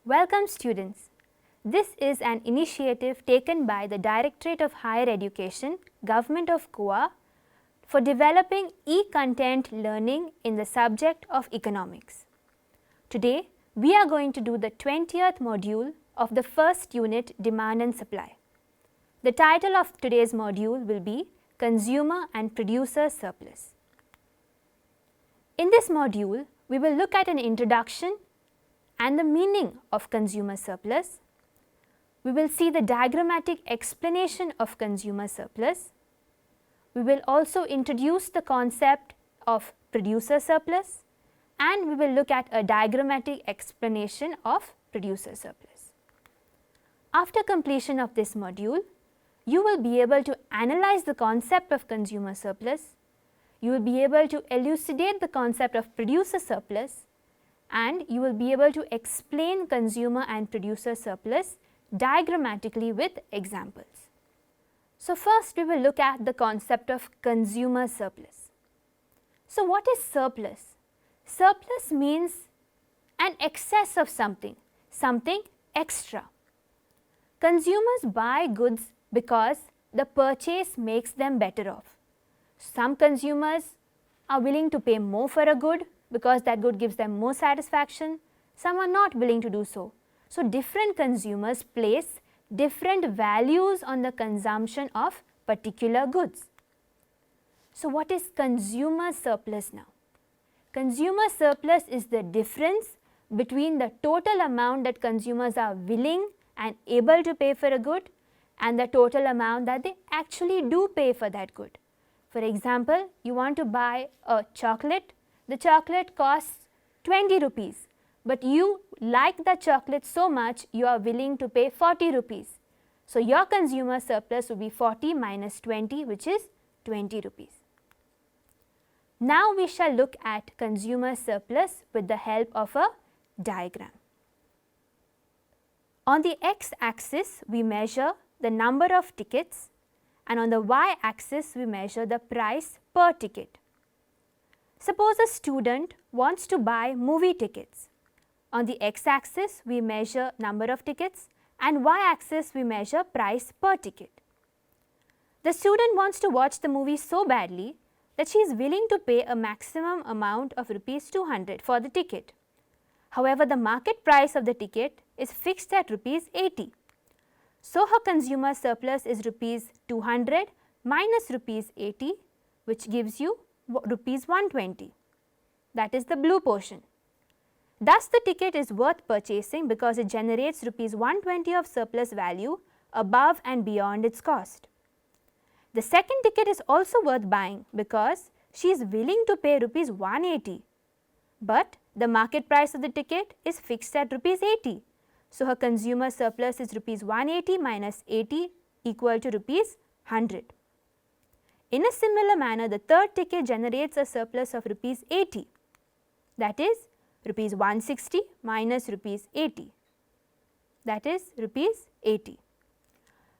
Welcome students. This is an initiative taken by the Directorate of Higher Education, Government of Goa for developing e-content learning in the subject of economics. Today, we are going to do the 20th module of the first unit, Demand and Supply. The title of today's module will be Consumer and Producer Surplus. In this module, we will look at an introduction and the meaning of consumer surplus. We will see the diagrammatic explanation of consumer surplus. We will also introduce the concept of producer surplus, and we will look at a diagrammatic explanation of producer surplus. After completion of this module, you will be able to analyze the concept of consumer surplus. You will be able to elucidate the concept of producer surplus, and you will be able to explain consumer and producer surplus diagrammatically with examples. So, first we will look at the concept of consumer surplus. So, what is surplus? Surplus means an excess of something, something extra. Consumers buy goods because the purchase makes them better off. Some consumers are willing to pay more for a good because that good gives them more satisfaction. Some are not willing to do so. So, different consumers place different values on the consumption of particular goods. So, what is consumer surplus now? Consumer surplus is the difference between the total amount that consumers are willing and able to pay for a good and the total amount that they actually do pay for that good. For example, you want to buy a chocolate. The chocolate costs 20 rupees, but you like the chocolate so much you are willing to pay 40 rupees. So, your consumer surplus will be 40 minus 20, which is 20 rupees. Now, we shall look at consumer surplus with the help of a diagram. On the x-axis, we measure the number of tickets, and on the y-axis, we measure the price per ticket. Suppose a student wants to buy movie tickets. On the x-axis, we measure number of tickets, and y-axis, we measure price per ticket. The student wants to watch the movie so badly that she is willing to pay a maximum amount of rupees 200 for the ticket. However, the market price of the ticket is fixed at rupees 80. So, her consumer surplus is rupees 200 minus rupees 80, which gives you rupees 120. That is the blue portion. Thus, the ticket is worth purchasing because it generates rupees 120 of surplus value above and beyond its cost. The second ticket is also worth buying because she is willing to pay rupees 180, but the market price of the ticket is fixed at rupees 80. So, her consumer surplus is rupees 180 minus 80 equal to rupees 100. In a similar manner, the third ticket generates a surplus of rupees 80, that is rupees 160 minus rupees 80, that is rupees 80.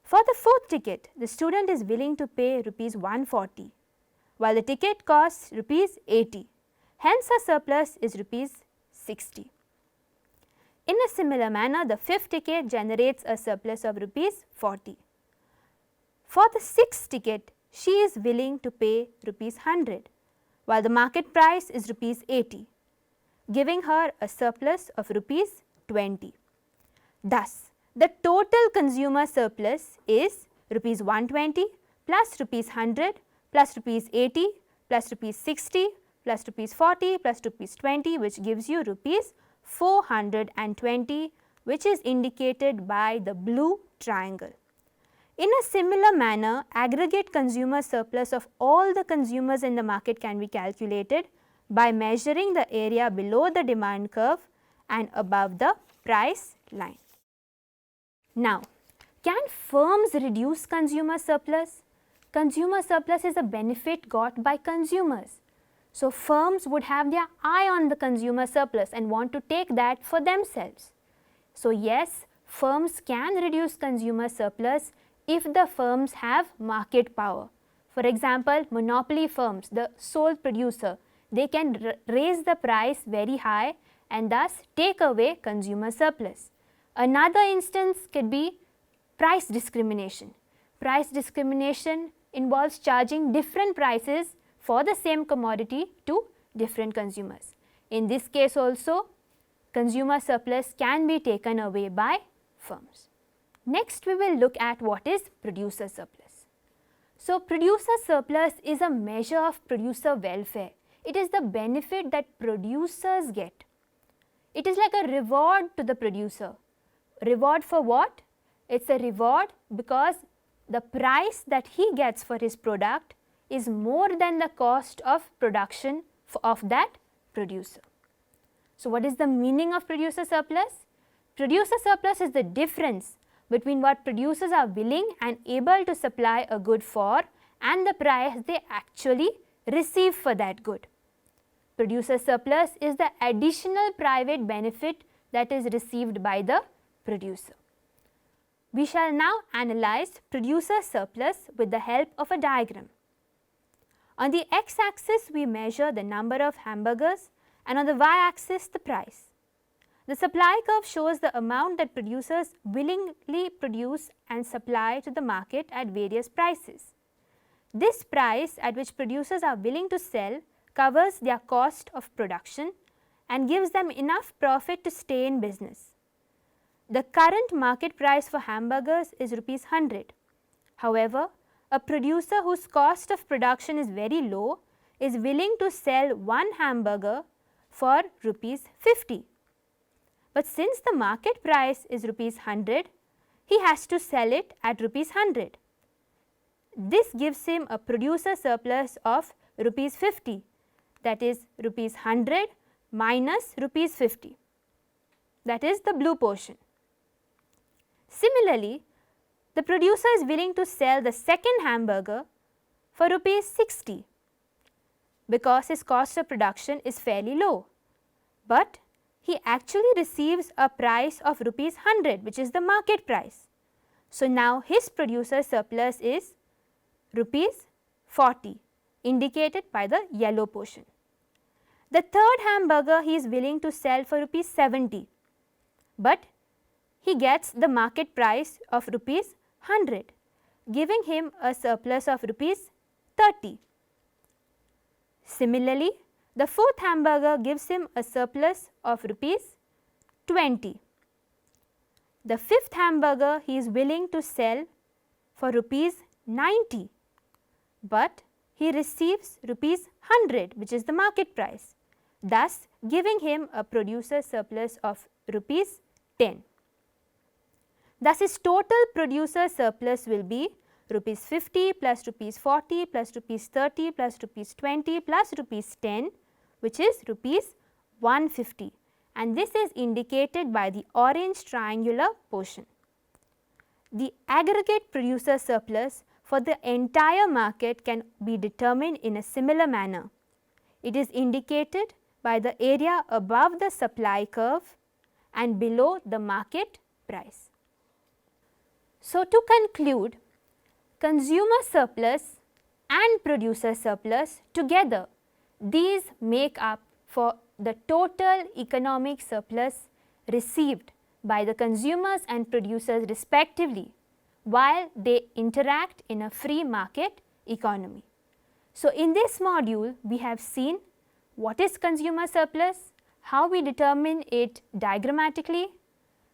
For the fourth ticket, the student is willing to pay rupees 140, while the ticket costs rupees 80. Hence, her surplus is rupees 60. In a similar manner, the fifth ticket generates a surplus of rupees 40. For the sixth ticket, she is willing to pay rupees 100, while the market price is rupees 80, giving her a surplus of rupees 20. Thus, the total consumer surplus is rupees 120 plus rupees 100 plus rupees 80 plus rupees 60 plus rupees 40 plus rupees 20, which gives you rupees 420, which is indicated by the blue triangle. In a similar manner, aggregate consumer surplus of all the consumers in the market can be calculated by measuring the area below the demand curve and above the price line. Now, can firms reduce consumer surplus? Consumer surplus is a benefit got by consumers. So, firms would have their eye on the consumer surplus and want to take that for themselves. So, yes, firms can reduce consumer surplus if the firms have market power. For example, monopoly firms, the sole producer, they can raise the price very high and thus take away consumer surplus. Another instance could be price discrimination. Price discrimination involves charging different prices for the same commodity to different consumers. In this case also, consumer surplus can be taken away by firms. Next, we will look at what is producer surplus. So, producer surplus is a measure of producer welfare. It is the benefit that producers get. It is like a reward to the producer. Reward for what? It's a reward because the price that he gets for his product is more than the cost of production of that producer. So, what is the meaning of producer surplus? Producer surplus is the difference between what producers are willing and able to supply a good for and the price they actually receive for that good. Producer surplus is the additional private benefit that is received by the producer. We shall now analyze producer surplus with the help of a diagram. On the x-axis, we measure the number of hamburgers and on the y-axis the price. The supply curve shows the amount that producers willingly produce and supply to the market at various prices. This price at which producers are willing to sell covers their cost of production and gives them enough profit to stay in business. The current market price for hamburgers is Rs 100. However, a producer whose cost of production is very low is willing to sell one hamburger for Rs 50. But since the market price is Rs 100, he has to sell it at Rs 100. This gives him a producer surplus of Rs 50, that is Rs 100 minus Rs 50, that is the blue portion. Similarly, the producer is willing to sell the second hamburger for Rs 60 because his cost of production is fairly low, but he actually receives a price of Rs 100, which is the market price. So, now his producer surplus is Rs 40, indicated by the yellow portion. The third hamburger he is willing to sell for Rs 70, but he gets the market price of Rs 100, giving him a surplus of Rs 30. Similarly, the fourth hamburger gives him a surplus of Rs 20. The fifth hamburger he is willing to sell for Rs 90, but he receives Rs 100, which is the market price, thus giving him a producer surplus of Rs 10. Thus, his total producer surplus will be Rs 50 plus Rs 40 plus Rs 30 plus Rs 20 plus Rs 10, which is Rs 150, and this is indicated by the orange triangular portion. The aggregate producer surplus for the entire market can be determined in a similar manner. It is indicated by the area above the supply curve and below the market price. So, to conclude, consumer surplus and producer surplus together, these make up for the total economic surplus received by the consumers and producers respectively while they interact in a free market economy. So, in this module, we have seen what is consumer surplus, how we determine it diagrammatically,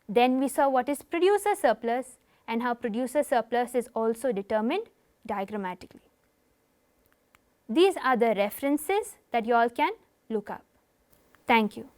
then we saw what is producer surplus and how producer surplus is also determined diagrammatically. These are the references that you all can look up. Thank you.